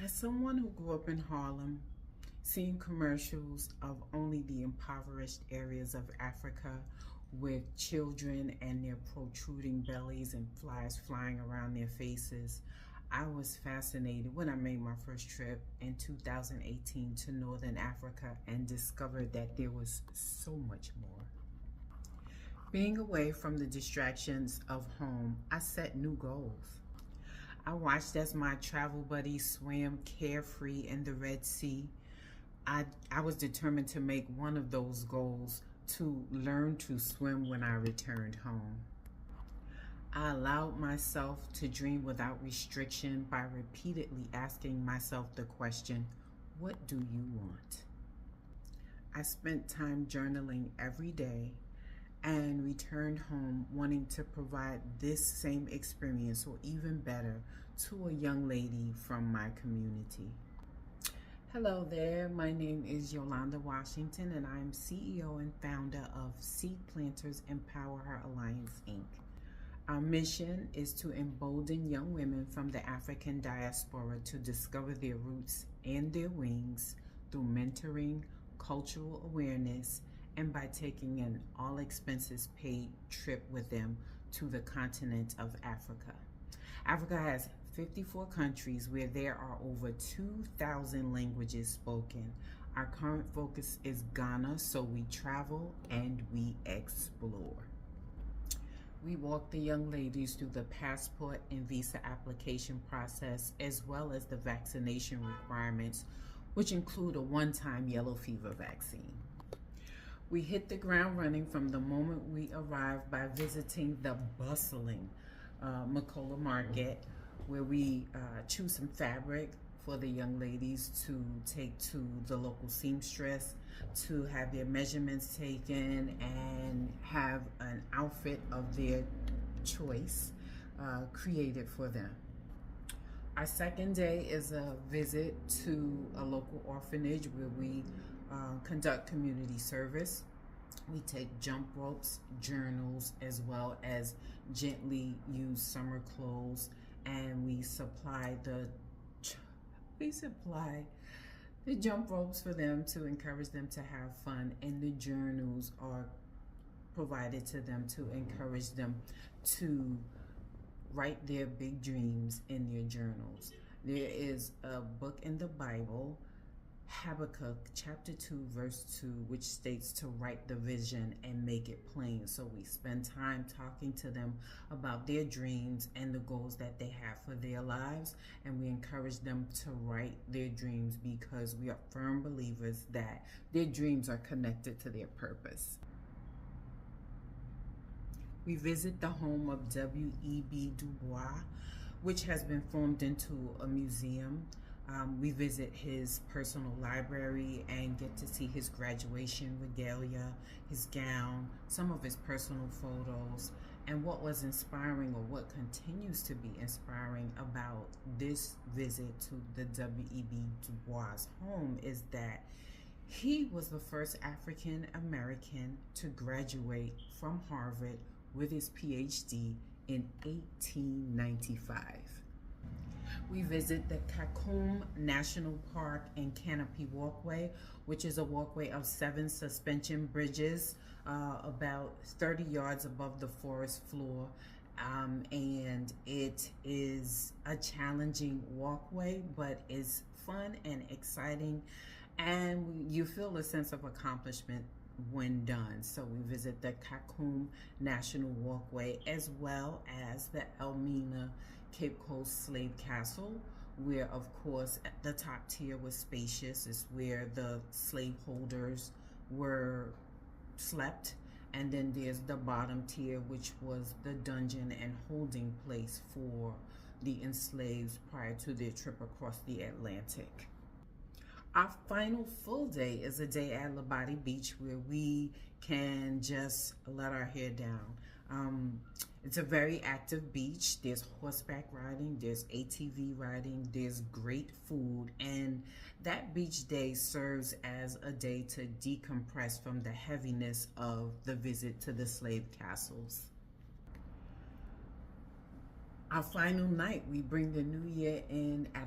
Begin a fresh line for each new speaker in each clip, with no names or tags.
As someone who grew up in Harlem, seeing commercials of only the impoverished areas of Africa with children and their protruding bellies and flies flying around their faces, I was fascinated when I made my first trip in 2018 to Northern Africa and discovered that there was so much more. Being away from the distractions of home, I set new goals. I watched as my travel buddies swam carefree in the Red Sea. I was determined to make one of those goals to learn to swim when I returned home. I allowed myself to dream without restriction by repeatedly asking myself the question, what do you want? I spent time journaling every day and returned home wanting to provide this same experience or even better to a young lady from my community. Hello there, my name is Yolanda Washington and I'm CEO and founder of Seed Planters Empower Her Alliance, Inc. Our mission is to embolden young women from the African diaspora to discover their roots and their wings through mentoring, cultural awareness, and by taking an all expenses paid trip with them to the continent of Africa. Africa has 54 countries where there are over 2,000 languages spoken. Our current focus is Ghana, so we travel and we explore. We walk the young ladies through the passport and visa application process, as well as the vaccination requirements, which include a one-time yellow fever vaccine. We hit the ground running from the moment we arrive by visiting the bustling Makola Market, where we choose some fabric for the young ladies to take to the local seamstress to have their measurements taken and have an outfit of their choice created for them. Our second day is a visit to a local orphanage where we conduct community service. We take jump ropes, journals, as well as gently used summer clothes, and we supply the jump ropes for them to encourage them to have fun, and the journals are provided to them to encourage them to write their big dreams in their journals. There is a book in the Bible, Habakkuk chapter 2 verse 2, which states to write the vision and make it plain. So we spend time talking to them about their dreams and the goals that they have for their lives, and we encourage them to write their dreams because we are firm believers that their dreams are connected to their purpose. We visit the home of W.E.B. Du Bois, which has been formed into a museum. We visit his personal library and get to see his graduation regalia, his gown, some of his personal photos. And what was inspiring, or what continues to be inspiring about this visit to the W.E.B. Du Bois home is that he was the first African American to graduate from Harvard with his PhD in 1895. We visit the Kakum National Park and Canopy Walkway, which is a walkway of 7 suspension bridges about 30 yards above the forest floor. And it is a challenging walkway, but it's fun and exciting, and you feel a sense of accomplishment when done. So we visit the Kakum National Walkway, as well as the Elmina Cape Coast Slave Castle, where of course the top tier was spacious. It's where the slaveholders were slept, and then there's the bottom tier, which was the dungeon and holding place for the enslaved prior to their trip across the Atlantic. Our final full day is a day at Labadi Beach, where we can just let our hair down. It's a very active beach. There's horseback riding, there's ATV riding, there's great food, and that beach day serves as a day to decompress from the heaviness of the visit to the slave castles. Our final night, we bring the new year in at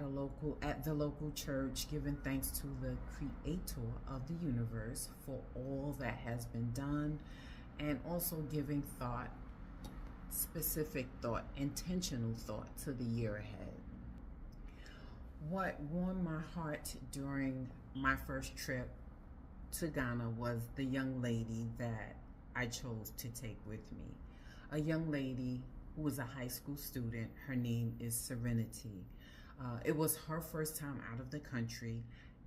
the local church, giving thanks to the creator of the universe for all that has been done, and also giving thought, specific thought, intentional thought to the year ahead. What warmed my heart during my first trip to Ghana was the young lady that I chose to take with me. A young lady who was a high school student. Her name is Serenity. It was her first time out of the country,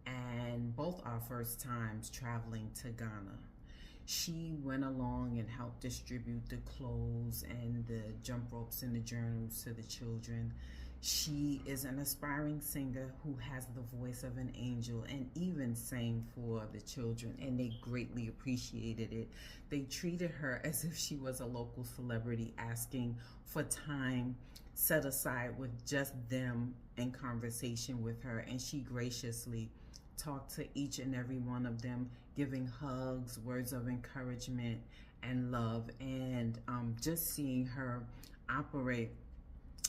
and both our first times traveling to Ghana. She went along and helped distribute the clothes and the jump ropes and the journals to the children. She is an aspiring singer who has the voice of an angel and even sang for the children, and they greatly appreciated it. They treated her as if she was a local celebrity, asking for time set aside with just them in conversation with her, and she graciously talked to each and every one of them, giving hugs, words of encouragement and love, and just seeing her operate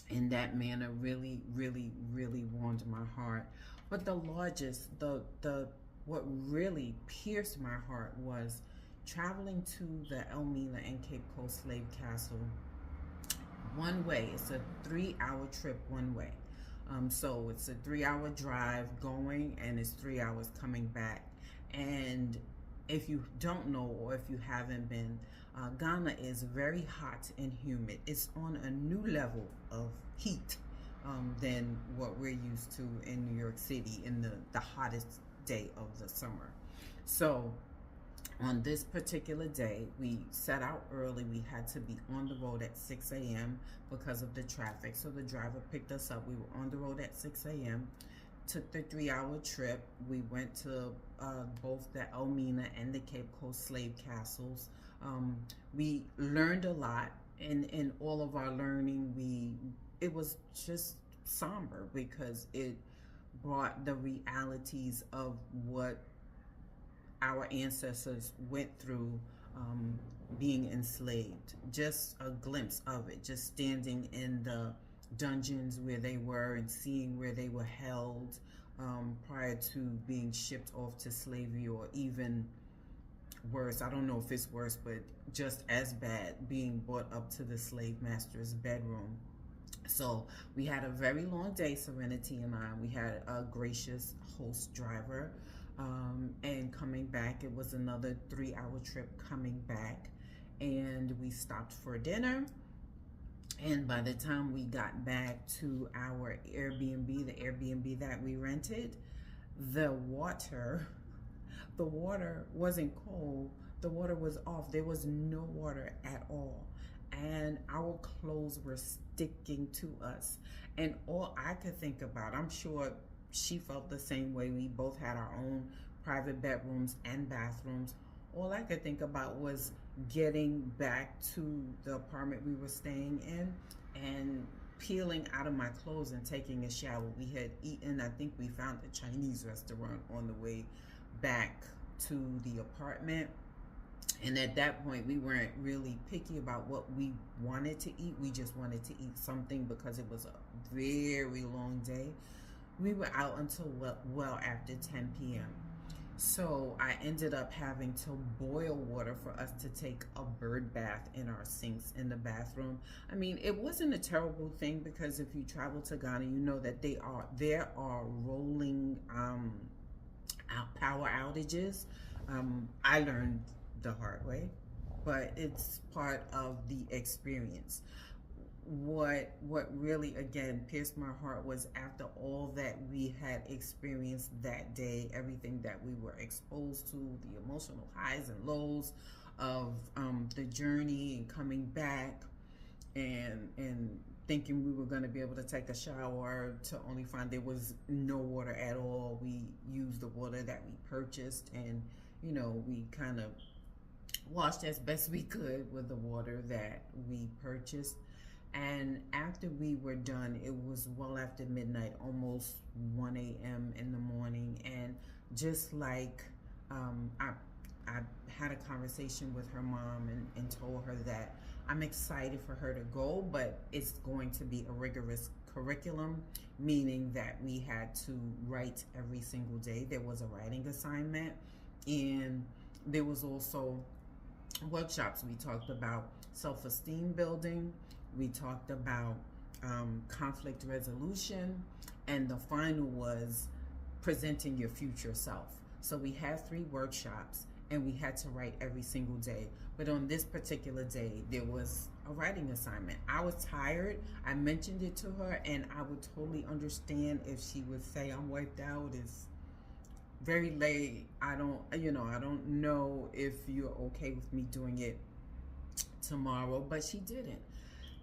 in that manner really, really, really warmed my heart. But the what really pierced my heart was traveling to the Elmina and Cape Coast Slave Castle one way. It's a 3-hour trip one way. So it's a 3-hour drive going, and it's 3 hours coming back. And if you don't know, or if you haven't been, Ghana is very hot and humid. It's on a new level of heat than what we're used to in New York City in the hottest day of the summer. So on this particular day, we set out early. We had to be on the road at 6 a.m. because of the traffic. So the driver picked us up. We were on the road at 6 a.m. Took the 3-hour trip. We went to both the Elmina and the Cape Coast Slave Castles. We learned a lot, and in all of our learning, it was just somber because it brought the realities of what our ancestors went through being enslaved. Just a glimpse of it, just standing in the dungeons where they were and seeing where they were held prior to being shipped off to slavery, or even worse, I don't know if it's worse, but just as bad, being brought up to the slave master's bedroom. So we had a very long day, Serenity and I. We had a gracious host driver. And coming back, it was another 3-hour trip coming back, and we stopped for dinner. And by the time we got back to our Airbnb, the Airbnb that we rented, the water wasn't cold. The water was off. There was no water at all. And our clothes were sticking to us. And all I could think about, I'm sure she felt the same way. We both had our own private bedrooms and bathrooms. All I could think about was getting back to the apartment we were staying in and peeling out of my clothes and taking a shower. We had eaten, I think we found a Chinese restaurant on the way back to the apartment. And at that point, we weren't really picky about what we wanted to eat. We just wanted to eat something because it was a very long day. We were out until well after 10 p.m. So I ended up having to boil water for us to take a bird bath in our sinks in the bathroom. I mean, it wasn't a terrible thing because if you travel to Ghana, you know that there are rolling power outages. I learned the hard way, but it's part of the experience. What really again pierced my heart was after all that we had experienced that day, everything that we were exposed to, the emotional highs and lows of the journey and coming back, and thinking we were going to be able to take a shower to only find there was no water at all. We used the water that we purchased, and we kind of washed as best we could with the water that we purchased. And after we were done, it was well after midnight, almost 1 a.m. in the morning. And just like I had a conversation with her mom and told her that I'm excited for her to go, but it's going to be a rigorous curriculum, meaning that we had to write every single day. There was a writing assignment, and there was also workshops. We talked about self-esteem building, we talked about conflict resolution, and the final was presenting your future self. So we had 3 workshops, and we had to write every single day. But on this particular day, there was a writing assignment. I was tired. I mentioned it to her, and I would totally understand if she would say, I'm wiped out, it's very late, I don't know if you're okay with me doing it tomorrow. But she didn't.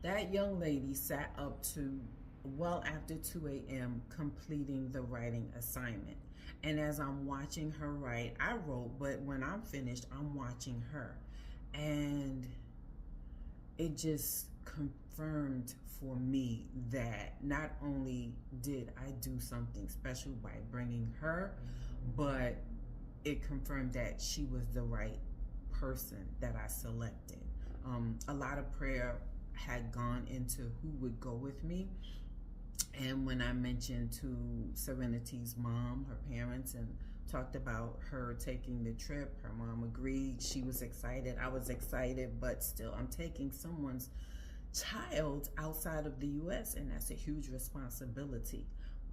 That young lady sat up to well after 2 a.m. completing the writing assignment. And as I'm watching her write, I wrote, but when I'm finished, I'm watching her. And it just confirmed for me that not only did I do something special by bringing her, but it confirmed that she was the right person that I selected. A lot of prayer had gone into who would go with me. And when I mentioned to Serenity's mom, her parents, and talked about her taking the trip, her mom agreed. She was excited. I was excited, but still, I'm taking someone's child outside of the U.S., and that's a huge responsibility.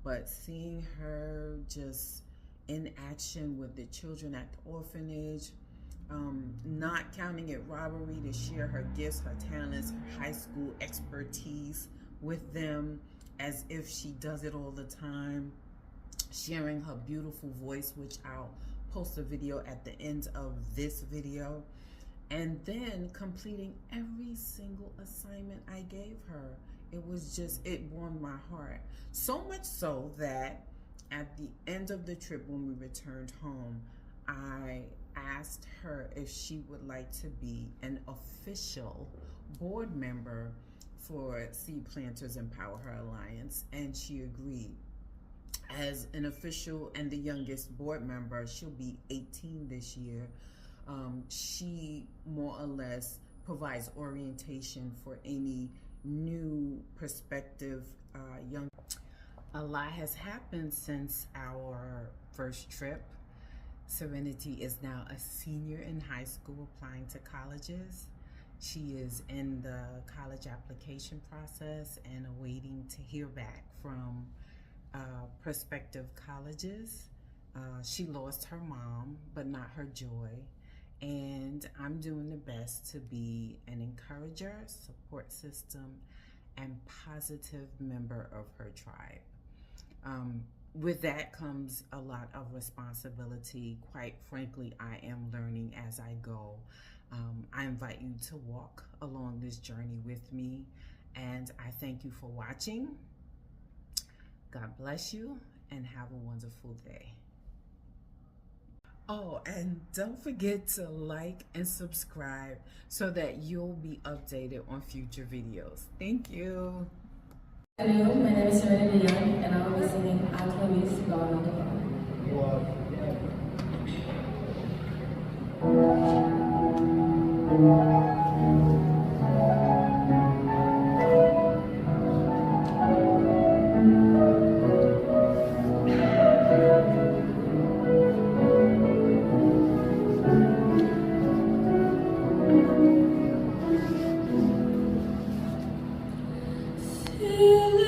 But seeing her just in action with the children at the orphanage, not counting it robbery to share her gifts, her talents, her high school expertise with them, as if she does it all the time, sharing her beautiful voice, which I'll post a video at the end of this video, and then completing every single assignment I gave her. It was just, it warmed my heart. So much so that at the end of the trip, when we returned home, I asked her if she would like to be an official board member for Seed Planters Empower Her Alliance, and she agreed. As an official and the youngest board member, she'll be 18 this year. She more or less provides orientation for any new prospective young. A lot has happened since our first trip. Serenity is now a senior in high school applying to colleges. She is in the college application process and awaiting to hear back from prospective colleges. She lost her mom, but not her joy. And I'm doing the best to be an encourager, support system, and positive member of her tribe. With that comes a lot of responsibility. Quite frankly, I am learning as I go. I invite you to walk along this journey with me, and I thank you for watching. God bless you, and have a wonderful day. Oh, and don't forget to like and subscribe so that you'll be updated on future videos. Thank you.
Hello, my name is Serenity Young, and I will be singing Alchemist God on the Phone. Still